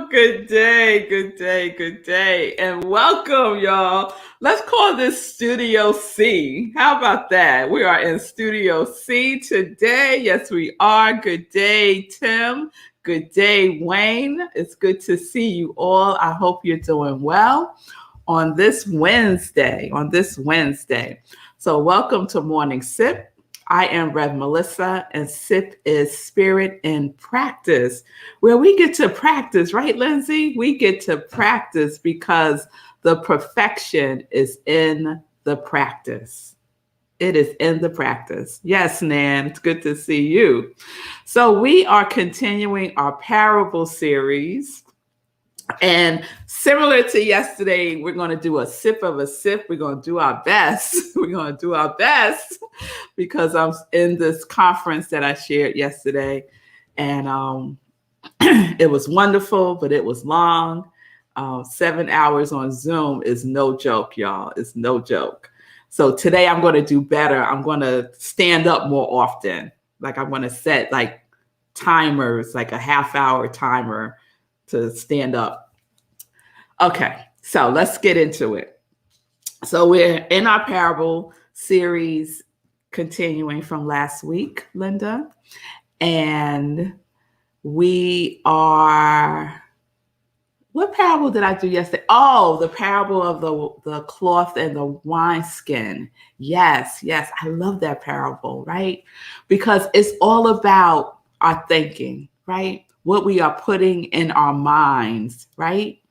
Good day, good day, good day, and welcome, y'all. Let's call this Studio C. How about that? We are in Studio C today. Yes, we are. Good day, Tim. Good day, Wayne. It's good to see you all. I hope you're doing well on this Wednesday. So welcome to Morning Sip. I am Rev Melissa, and SIP is Spirit in Practice, where we get to practice, right, Lindsay? We get to practice because the perfection is in the practice. It is in the practice. Yes, Nan, it's good to see you. So we are continuing our parable series. And similar to yesterday, we're going to do a sip of a sip. We're going to do our best. Because I'm in this conference that I shared yesterday. And it was wonderful, but it was long. 7 hours on Zoom is no joke, y'all. It's no joke. So today I'm going to do better. I'm going to stand up more often. Like I'm going to set like timers, like a half-hour timer to stand up. Okay, so let's get into it. So we're in our parable series, continuing from last week, Linda. And we are, what parable did I do yesterday? Oh, the parable of the cloth and the wineskin. Yes, I love that parable, right? Because it's all about our thinking, right? What we are putting in our minds, right?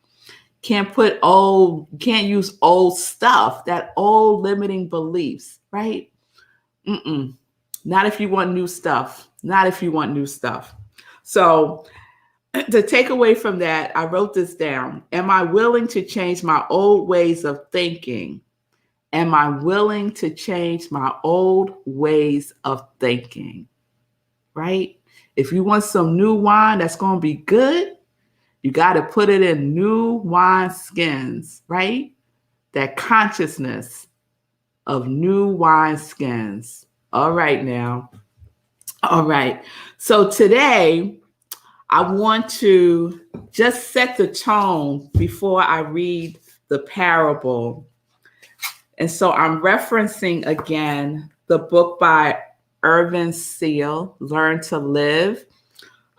Can't use old stuff, that old limiting beliefs, right? Not if you want new stuff. So to take away from that, I wrote this down. Am I willing to change my old ways of thinking? Am I willing to change my old ways of thinking? Right? If you want some new wine that's going to be good, you got to put it in new wine skins, right? That consciousness of new wine skins. All right now. All right. So today, I want to just set the tone before I read the parable. And so I'm referencing again the book by Irvin Seal, Learn to Live,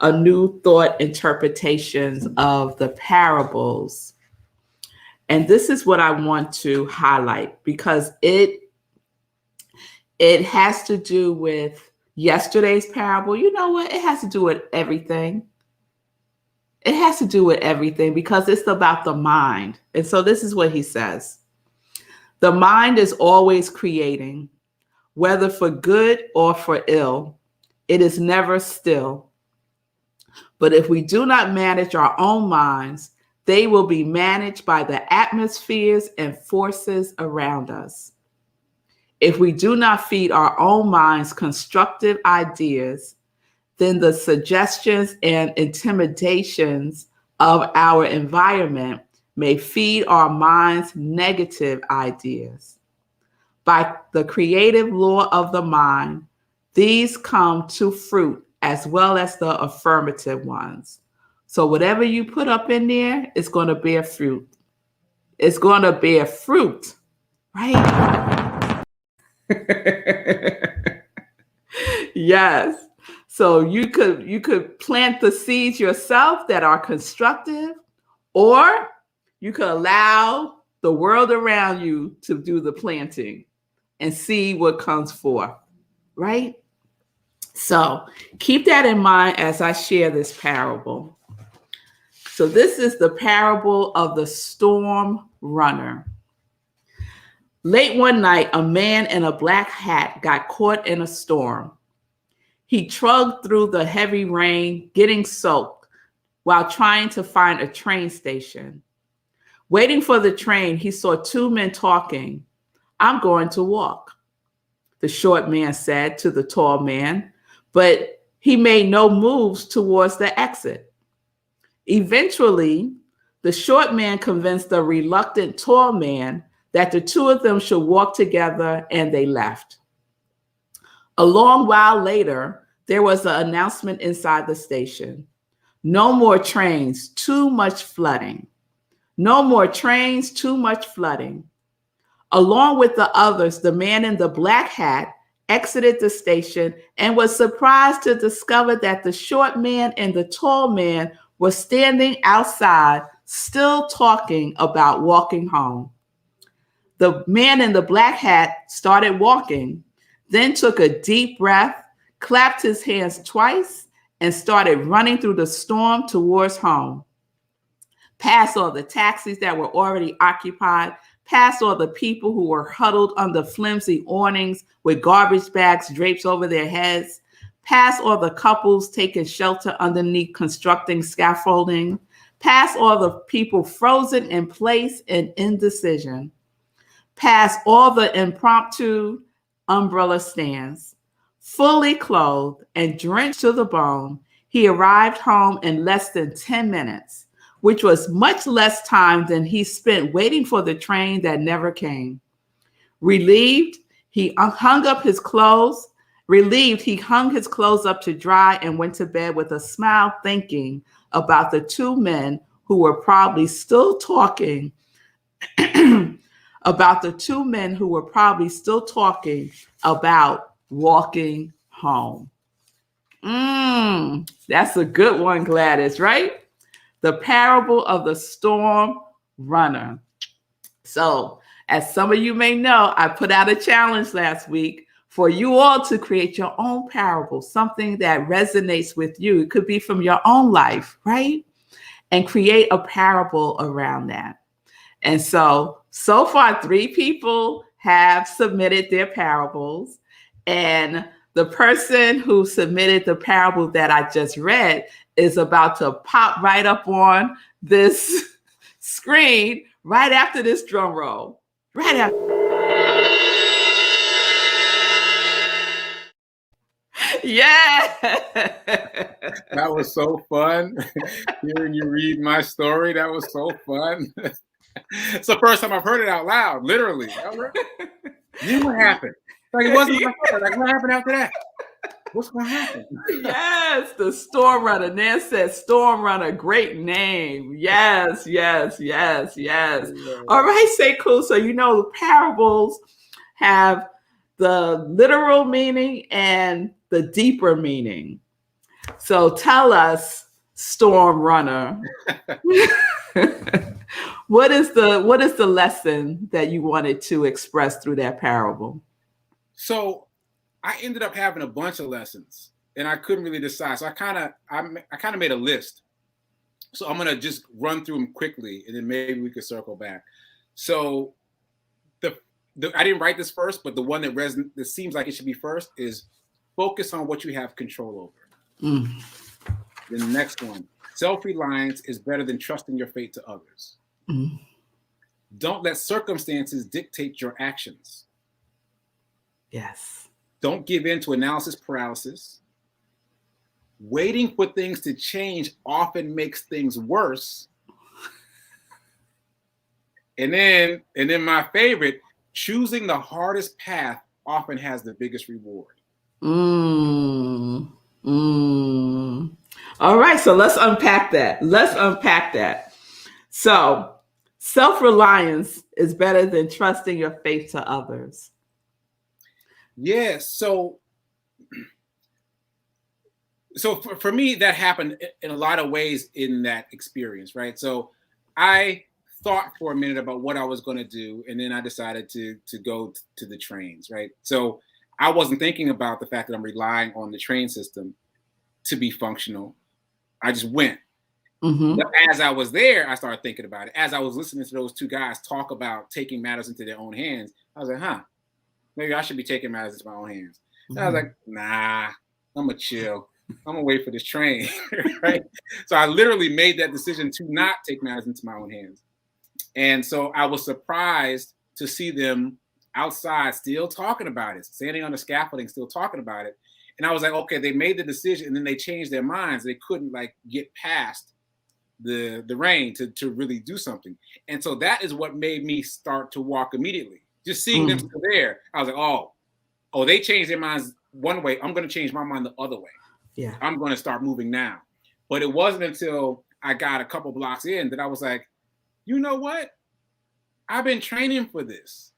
a New Thought Interpretations of the Parables. And this is what I want to highlight because it has to do with yesterday's parable. You know what? It has to do with everything. It has to do with everything because it's about the mind. And so this is what he says. The mind is always creating, whether for good or for ill. It is never still. But if we do not manage our own minds, they will be managed by the atmospheres and forces around us. If we do not feed our own minds constructive ideas, then the suggestions and intimidations of our environment may feed our minds negative ideas. By the creative law of the mind, these come to fruit as well as the affirmative ones. So whatever you put up in there, it's going to bear fruit. It's going to bear fruit, right? Yes. So you could plant the seeds yourself that are constructive, or you could allow the world around you to do the planting and see what comes forth, right? So keep that in mind as I share this parable. So this is the parable of the storm runner. Late one night, a man in a black hat got caught in a storm. He trudged through the heavy rain, getting soaked while trying to find a train station. Waiting for the train, he saw two men talking. "I'm going to walk," the short man said to the tall man, but he made no moves towards the exit. Eventually, the short man convinced the reluctant tall man that the two of them should walk together, and they left. A long while later, there was an announcement inside the station. No more trains, too much flooding. No more trains, too much flooding. Along with the others, the man in the black hat exited the station and was surprised to discover that the short man and the tall man were standing outside, still talking about walking home. The man in the black hat started walking, then took a deep breath, clapped his hands twice, and started running through the storm towards home. Past all the taxis that were already occupied, past all the people who were huddled under flimsy awnings with garbage bags draped over their heads, past all the couples taking shelter underneath constructing scaffolding, past all the people frozen in place in indecision, past all the impromptu umbrella stands. Fully clothed and drenched to the bone, he arrived home in less than 10 minutes, which was much less time than he spent waiting for the train that never came. Relieved, he hung his clothes up to dry and went to bed with a smile, thinking about the two men who were probably still talking about walking home. That's a good one, Gladys, right? The parable of the storm runner. So, as some of you may know, I put out a challenge last week for you all to create your own parable, something that resonates with you. It could be from your own life, right? And create a parable around that. And so far, 3 people have submitted their parables. And the person who submitted the parable that I just read is about to pop right up on this screen right after this drum roll. Right after. Yeah. That was so fun. Hearing you read my story, that was so fun. It's the first time I've heard it out loud, literally. Then what happened? Like it wasn't my fault. Like what happened after that? What's going to happen? Yes, the Storm Runner. Nan said Storm Runner, great name. Yes. All right, say cool. So the parables have the literal meaning and the deeper meaning. So tell us, Storm Runner, what is the lesson that you wanted to express through that parable? So I ended up having a bunch of lessons and I couldn't really decide. So I kind of made a list. So I'm going to just run through them quickly and then maybe we could circle back. So I didn't write this first, but the one that seems like it should be first is focus on what you have control over. The next one, self-reliance is better than trusting your fate to others. Don't let circumstances dictate your actions. Yes. Don't give in to analysis paralysis. Waiting for things to change often makes things worse. And then my favorite, choosing the hardest path often has the biggest reward. All right, so let's unpack that. So, self-reliance is better than trusting your faith to others. Yes. So for me, that happened in a lot of ways in that experience, right? So I thought for a minute about what I was going to do, and then I decided to go to the trains, right? So I wasn't thinking about the fact that I'm relying on the train system to be functional. I just went. But as I was there, I started thinking about it. As I was listening to those 2 guys talk about taking matters into their own hands, I was like, maybe I should be taking matters into my own hands. And I was like, nah, I'm going to chill. I'm going to wait for this train, right? So I literally made that decision to not take matters into my own hands. And so I was surprised to see them outside still talking about it, standing on the scaffolding, still talking about it. And I was like, okay, they made the decision and then they changed their minds. They couldn't get past the rain to really do something. And so that is what made me start to walk immediately. Just seeing them still there, I was like, oh, they changed their minds one way. I'm going to change my mind the other way. Yeah. I'm going to start moving now. But it wasn't until I got a couple blocks in that I was like, you know what? I've been training for this.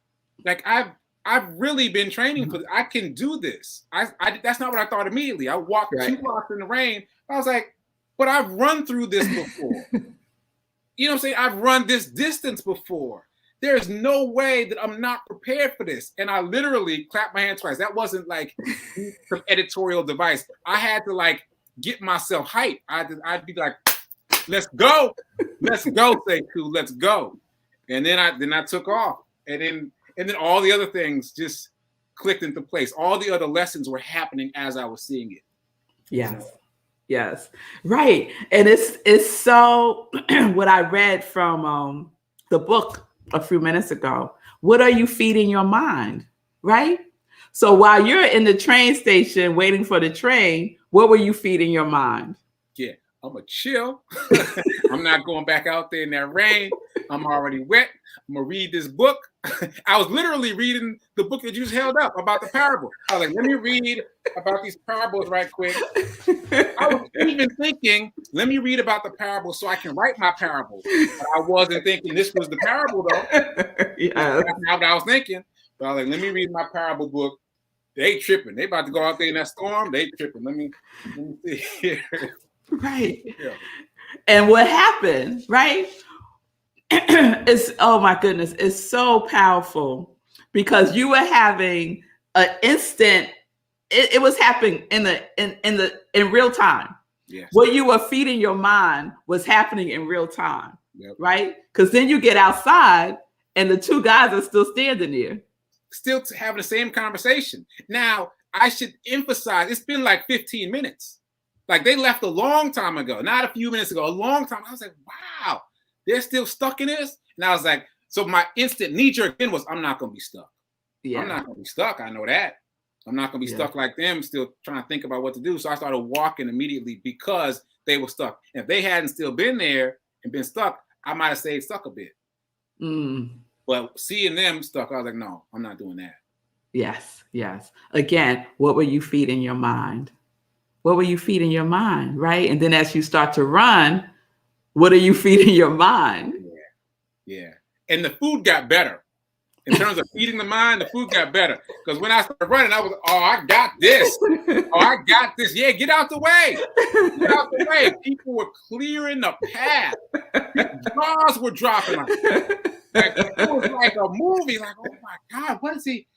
Like I've really been training for this. I can do this. I that's not what I thought immediately. I walked 2 blocks in the rain. I was like, but I've run through this before. You know what I'm saying? I've run this distance before. There's no way that I'm not prepared for this. And I literally clapped my hands twice. That wasn't like some editorial device. I had to like get myself hyped. I'd be like, let's go. Let's go, Sekou. Let's go. And then I took off. And then all the other things just clicked into place. All the other lessons were happening as I was seeing it. Yes. Yes. Right. And it's so what I read from the book a few minutes ago. What are you feeding your mind? Right. So while you're in the train station waiting for the train, what were you feeding your mind? Yeah, I'm gonna chill. I'm not going back out there in that rain. I'm already wet. I'm gonna read this book. I was literally reading the book that you just held up about the parable. I was like, let me read about these parables right quick. I was even thinking, let me read about the parable so I can write my parable. But I wasn't thinking this was the parable though. Yes. That's not what I was thinking. But I was like, let me read my parable book. They tripping. They about to go out there in that storm. They tripping. Let me see here. Right. Yeah. And what happened, right? It's, oh my goodness, it's so powerful because you were having an instant, it was happening in real time. Yes. What you were feeding your mind was happening in real time. Yep. Right? Because then you get outside and the two guys are still standing there. Still having the same conversation. Now, I should emphasize, it's been like 15 minutes. Like they left a long time ago, not a few minutes ago, a long time. I was like, wow, they're still stuck in this? And I was like, so my instant knee-jerk then was, I'm not going to be stuck. Yeah. I'm not going to be stuck. I know that. I'm not going to be stuck like them, still trying to think about what to do. So I started walking immediately because they were stuck. And if they hadn't still been there and been stuck, I might have stayed stuck a bit. But seeing them stuck, I was like, no, I'm not doing that. Yes, yes. Again, what were you feeding your mind? What were you feeding your mind, right? And then as you start to run, what are you feeding your mind? Yeah. And the food got better. In terms of feeding the mind, the food got better. Because when I started running, I was, oh, I got this. Oh, I got this. Yeah, get out the way. Get out the way. People were clearing the path. Jaws were dropping. Like, it was like a movie. Like, oh my God, what is he?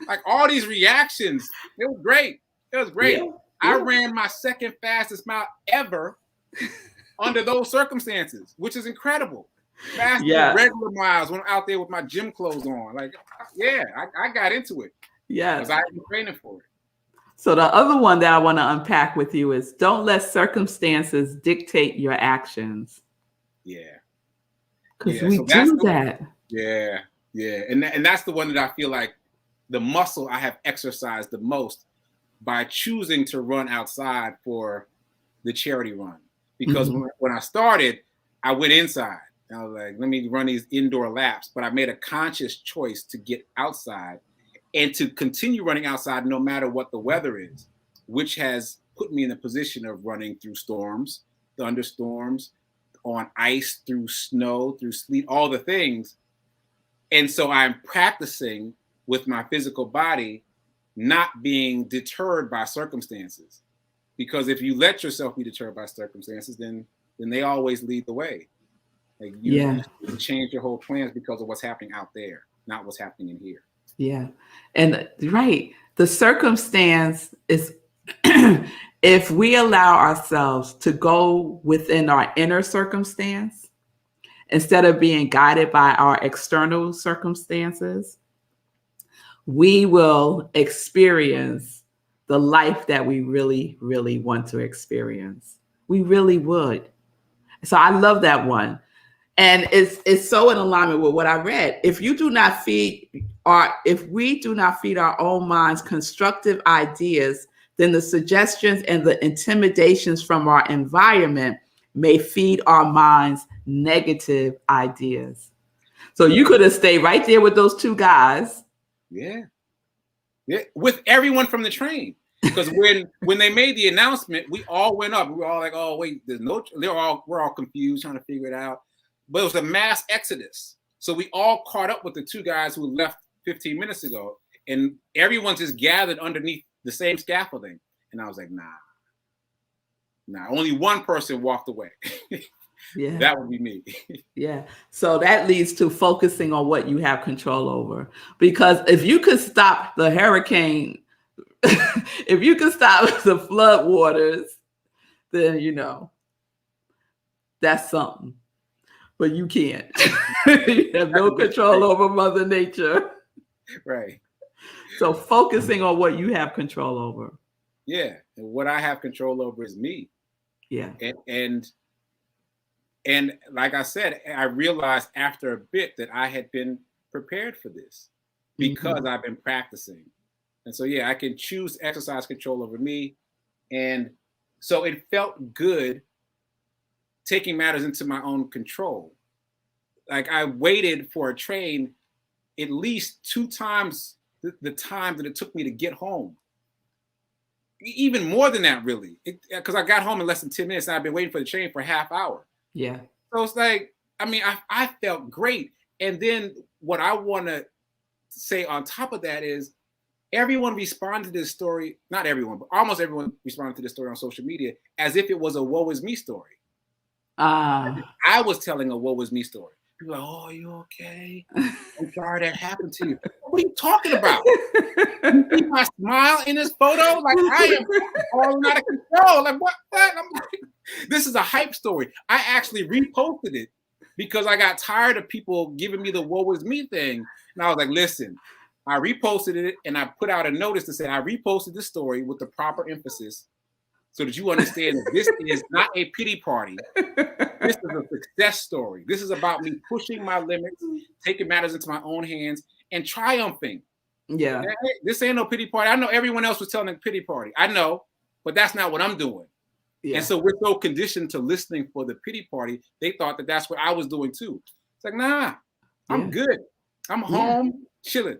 Like all these reactions. It was great. It was great. Yeah. I ran my second fastest mile ever under those circumstances, which is incredible. Faster than regular miles when I'm out there with my gym clothes on. Like, yeah, I got into it. Yeah. Because I've been training for it. So the other one that I want to unpack with you is don't let circumstances dictate your actions. Yeah. Because we do that. Yeah. And that's the one that I feel like the muscle I have exercised the most by choosing to run outside for the charity run. Because when I started, I went inside. I was like, let me run these indoor laps. But I made a conscious choice to get outside and to continue running outside no matter what the weather is, which has put me in a position of running through storms, thunderstorms, on ice, through snow, through sleet, all the things. And so I'm practicing with my physical body not being deterred by circumstances. Because if you let yourself be deterred by circumstances, then they always lead the way. Like you change your whole plans because of what's happening out there, not what's happening in here. Yeah. And right. The circumstance is if we allow ourselves to go within our inner circumstance, instead of being guided by our external circumstances, we will experience the life that we really, really want to experience. We really would. So I love that one. And it's so in alignment with what I read. If we do not feed our own minds constructive ideas, then the suggestions and the intimidations from our environment may feed our minds negative ideas. So you could have stayed right there with those two guys. Yeah. With everyone from the train. Because when they made the announcement, we all went up. We were all like, "Oh wait, we're all confused, trying to figure it out." But it was a mass exodus, so we all caught up with the two guys who left 15 minutes ago, and everyone just gathered underneath the same scaffolding. And I was like, "Nah." Only one person walked away. Yeah, that would be me. Yeah. So that leads to focusing on what you have control over. Because if you could stop the hurricane, if you could stop the flood waters, then that's something. But you can't. You have no control over Mother Nature. Right. So focusing on what you have control over. Yeah. And what I have control over is me. Yeah. And like I said, I realized after a bit that I had been prepared for this because I've been practicing. And so, yeah, I can choose to exercise control over me. And so it felt good taking matters into my own control. Like I waited for a train at least 2 times the time that it took me to get home. Even more than that, really, because I got home in less than 10 minutes and I've been waiting for the train for a half hour. Yeah. So it's like, I mean, I felt great. And then what I want to say on top of that is everyone responded to this story, not everyone, but almost everyone responded to this story on social media as if it was a woe is me story. I was telling a woe is me story. People are like, "Oh, are you okay? I'm sorry that happened to you." What are you talking about? You see my smile in this photo? Like I am falling out of control. Like what? I'm like, this is a hype story. I actually reposted it because I got tired of people giving me the woe is me thing. And I was like, listen, I reposted it and I put out a notice to say I reposted this story with the proper emphasis so that you understand that this is not a pity party. This is a success story. This is about me pushing my limits, taking matters into my own hands, and triumphing. Yeah. This ain't no pity party. I know everyone else was telling a pity party. I know, but that's not what I'm doing. Yeah. And so we're so conditioned to listening for the pity party, they thought that that's what I was doing too. It's like, nah, I'm good. I'm home chilling.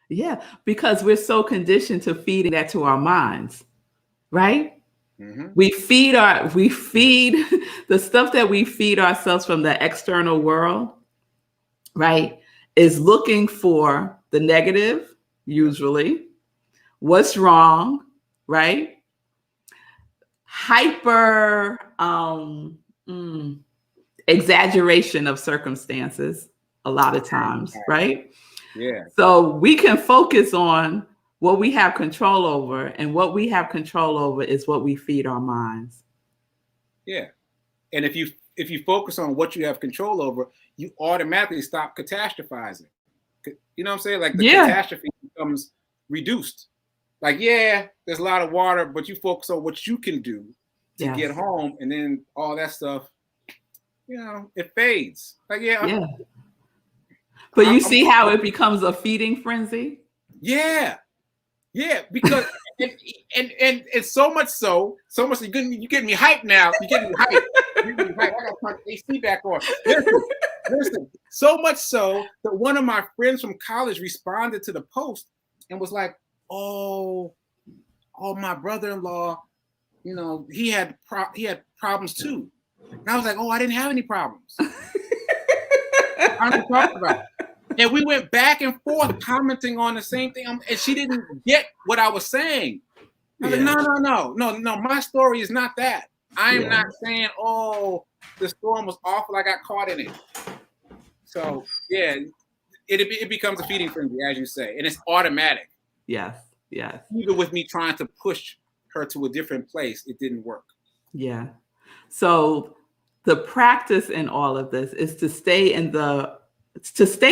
Yeah, because we're so conditioned to feeding that to our minds, right? Mm-hmm. We feed the stuff that we feed ourselves from the external world, right? Is looking for the negative, usually, what's wrong, right? Hyper exaggeration of circumstances a lot of times, right? Yeah. So we can focus on what we have control over, and what we have control over is what we feed our minds. Yeah. And if you focus on what you have control over, you automatically stop catastrophizing. You know what I'm saying? Like the catastrophe becomes reduced. Like, yeah, there's a lot of water, but you focus on what you can do to get home, and then all that stuff, it fades. Like, But you see how it becomes a feeding frenzy? Yeah. Yeah, because and it's so much you getting me hyped now. You getting me hyped. I gotta turn the AC back on. Listen, so much so that one of my friends from college responded to the post and was like, oh, my brother-in-law, he had problems too. And I was like, oh, I didn't have any problems. I don't talk about it. And we went back and forth commenting on the same thing. And she didn't get what I was saying. I was like, no. My story is not that. I am not saying, oh, the storm was awful. I got caught in it. So, yeah, it becomes a feeding frenzy, as you say. And it's automatic. Yes. Even with me trying to push her to a different place, it didn't work. Yeah. So the practice in all of this is to stay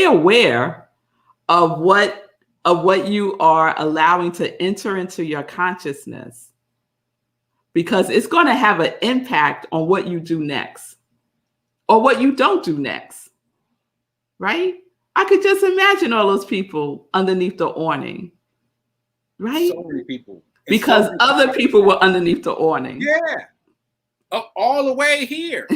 aware of what you are allowing to enter into your consciousness, because it's going to have an impact on what you do next or what you don't do next, right? I could just imagine all those people underneath the awning, right? So many people. Because other people were underneath the awning. Yeah. All the way here.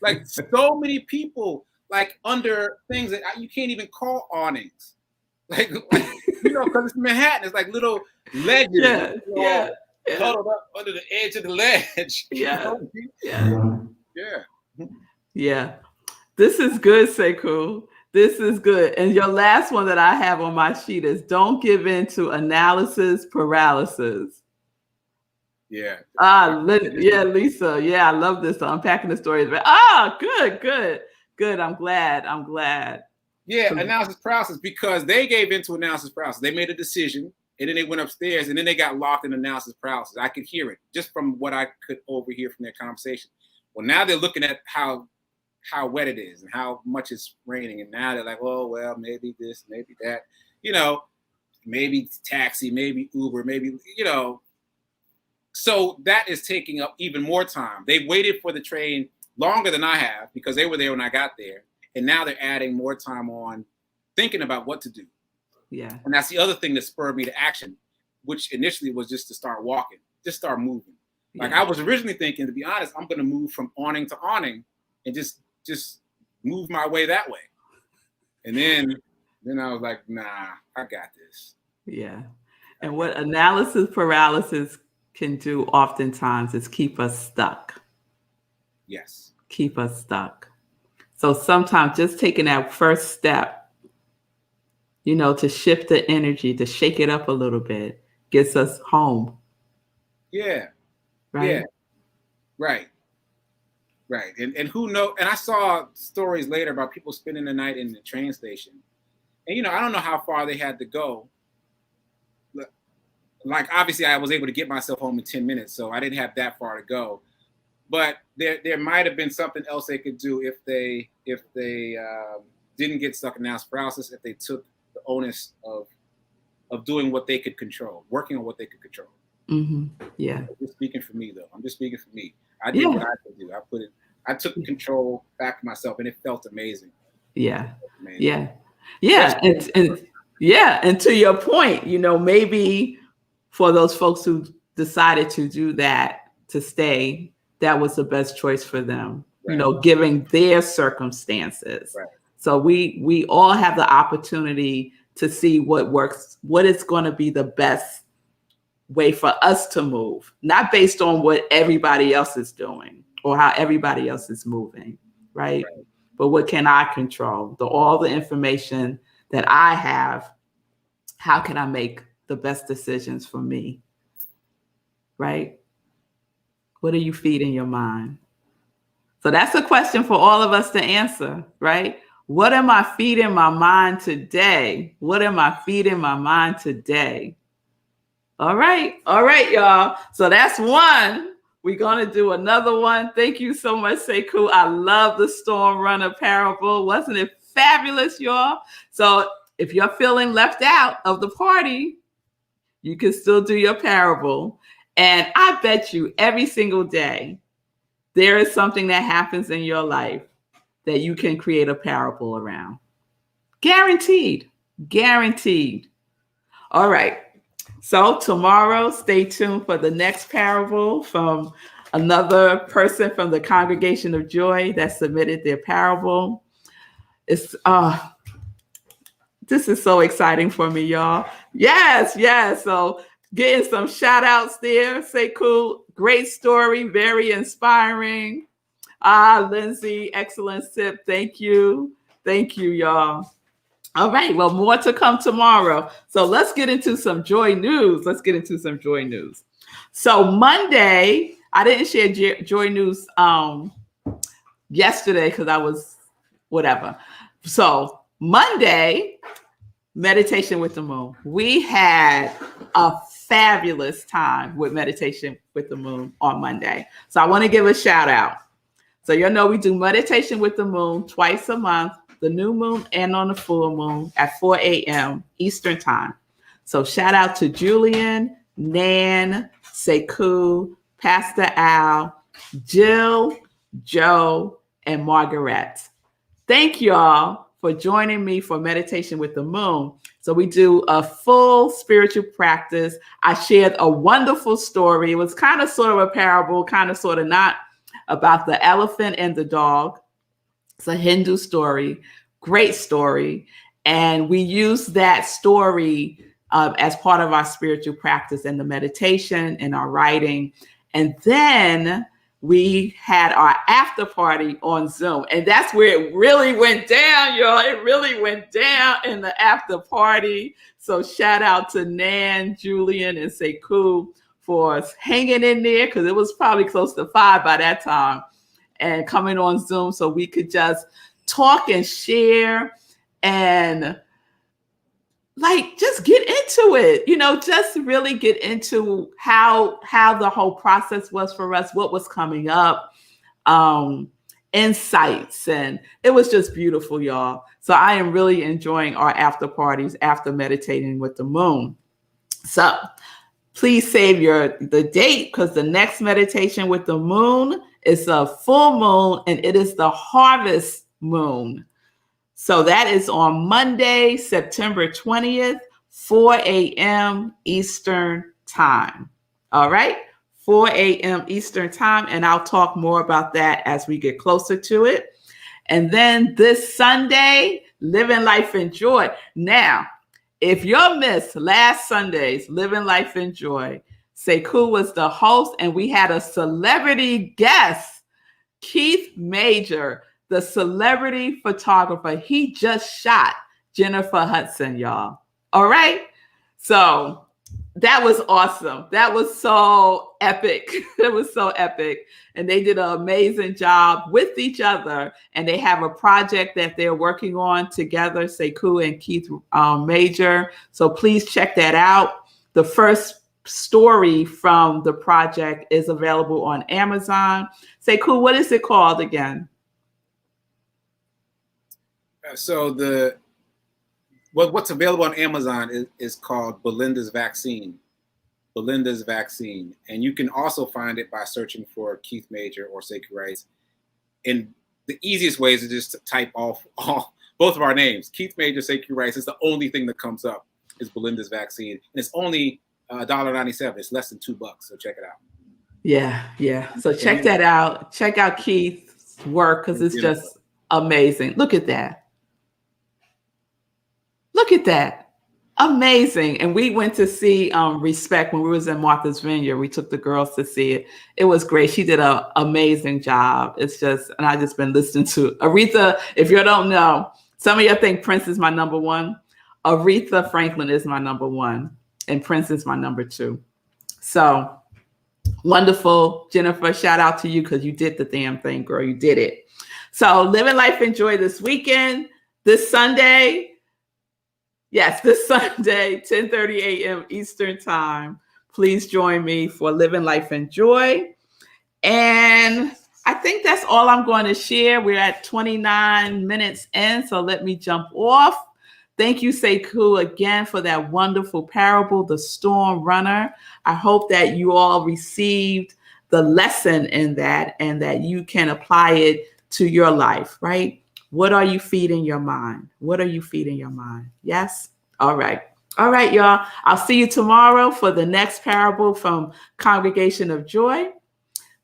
Like so many people like under things that you can't even call awnings. Like because it's Manhattan. It's like little ledges. Yeah, yeah, yeah, Cuddled up under the edge of the ledge. yeah, yeah, Yeah. yeah. This is good, Sekou. This is good. And your last one that I have on my sheet is don't give in to analysis paralysis. Yeah. Yeah, Lisa. Yeah, I love this. Unpacking the stories. Good, good, good. I'm glad. I'm glad. Yeah, analysis paralysis, because they gave into analysis paralysis. They made a decision, and then they went upstairs, and then they got locked in analysis paralysis. I could hear it just from what I could overhear from their conversation. Well, now they're looking at how wet it is and how much it's raining, and now they're like, oh well, maybe this, maybe that, maybe taxi, maybe Uber, maybe So that is taking up even more time. They waited for the train longer than I have because they were there when I got there. And now they're adding more time on thinking about what to do. Yeah. And that's the other thing that spurred me to action, which initially was just to start walking, just start moving. Like I was originally thinking, to be honest, I'm going to move from awning to awning and just move my way that way. And then I was like, nah, I got this. Yeah. And what analysis paralysis can do oftentimes is keep us stuck. Yes. Keep us stuck. So sometimes just taking that first step, to shift the energy, to shake it up a little bit, gets us home. Yeah. Right. Yeah. Right. Right. And who knows? And I saw stories later about people spending the night in the train station. And, I don't know how far they had to go. Like, obviously, I was able to get myself home in 10 minutes, so I didn't have that far to go. But there might have been something else they could do if they didn't get stuck in analysis paralysis, if they took the onus of doing what they could control, working on what they could control. Mm-hmm. Yeah. I'm just speaking for me, though. I'm just speaking for me. I did what I could do. I took control back to myself, and it felt amazing. Yeah. Amazing. Yeah. Yeah. And to your point, maybe for those folks who decided to do that, to stay, that was the best choice for them, right. Given their circumstances. Right. So we all have the opportunity to see what works, what is going to be the best way for us to move, not based on what everybody else is doing or how everybody else is moving, right? But what can I control? All the information that I have, how can I make the best decisions for me, right? What are you feeding your mind? So that's a question for all of us to answer, right? What am I feeding my mind today? What am I feeding my mind today? All right, y'all. So that's one. We're going to do another one. Thank you so much, Sekou. I love the Storm Runner parable. Wasn't it fabulous, y'all? So if you're feeling left out of the party, you can still do your parable. And I bet you every single day, there is something that happens in your life that you can create a parable around. Guaranteed. Guaranteed. All right. So tomorrow, stay tuned for the next parable from another person from the Congregation of Joy that submitted their parable. This is so exciting for me, y'all. Yes. So getting some shout outs there. Sekou, great story, very inspiring. Lindsay, excellent sip. Thank you, y'all. All right, well, more to come tomorrow. So let's get into some joy news. So Monday, I didn't share joy news yesterday because I was whatever. So Monday, Meditation with the Moon. We had a fabulous time with Meditation with the Moon on Monday. So I want to give a shout out. So we do Meditation with the Moon twice a month, the new moon and on the full moon at 4 a.m. Eastern time. So shout out to Julian, Nan, Sekou, Pastor Al, Jill, Joe, and Margaret. Thank y'all for joining me for Meditation with the Moon. So we do a full spiritual practice. I shared a wonderful story. It was kind of sort of a parable, kind of sort of not, about the elephant and the dog. It's a Hindu story, great story. And we use that story as part of our spiritual practice and the meditation and our writing. And then we had our after party on Zoom. And that's where it really went down, y'all. It really went down in the after party. So shout out to Nan, Julian, and Sekou for hanging in there, because it was probably close to 5 by that time, and coming on Zoom so we could just talk and share and like just get into it, just really get into how the whole process was for us, what was coming up, insights, and it was just beautiful, y'all. So I am really enjoying our after parties after meditating with the moon. So please save the date, because the next meditation with the moon is a full moon, and it is the harvest moon. So that is on Monday, September 20th, 4 a.m. Eastern time. All right, 4 a.m. Eastern time. And I'll talk more about that as we get closer to it. And then this Sunday, Living Life in Joy. Now, if you missed last Sunday's Living Life in Joy, Sekou was the host, and we had a celebrity guest, Keith Major, the celebrity photographer. He just shot Jennifer Hudson, y'all. All right. So that was awesome. That was so epic. It was so epic. And they did an amazing job with each other. And they have a project that they're working on together, Sekou and Keith Major. So please check that out. The first story from the project is available on Amazon. Sekou, what is it called again? So what's available on Amazon is called Belinda's Vaccine. Belinda's Vaccine. And you can also find it by searching for Keith Major or Sekou Rice. And the easiest way is to just type off both of our names. Keith Major, Sekou Rice is the only thing that comes up is Belinda's Vaccine. And it's only $1.97. It's less than $2. So check it out. Yeah. So check that out. Check out Keith's work, because it's just amazing. Look at that. Look at that. Amazing. And we went to see Respect when we was in Martha's Vineyard. We took the girls to see it. It was great. She did an amazing job. It's just, and I just been listening to Aretha. If you don't know, some of you think Prince is my number one. Aretha Franklin is my number one, and Prince is my number 2. So wonderful. Jennifer, shout out to you, because you did the damn thing, girl. You did it. So Living Life in Joy this weekend, this Sunday. Yes, this Sunday, 10:30 a.m. Eastern time. Please join me for Living Life in Joy. And I think that's all I'm going to share. We're at 29 minutes in, so let me jump off. Thank you, Sekou, again for that wonderful parable, The Storm Runner. I hope that you all received the lesson in that and that you can apply it to your life, right? What are you feeding your mind? What are you feeding your mind? Yes? All right. All right, y'all. I'll see you tomorrow for the next parable from Congregation of Joy.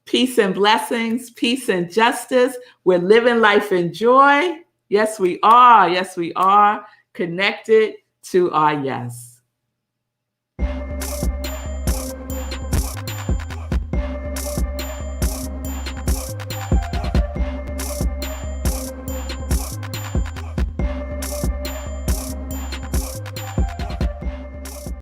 Peace and blessings, peace and justice. We're living life in joy. Yes, we are. Yes, we are connected to our yes.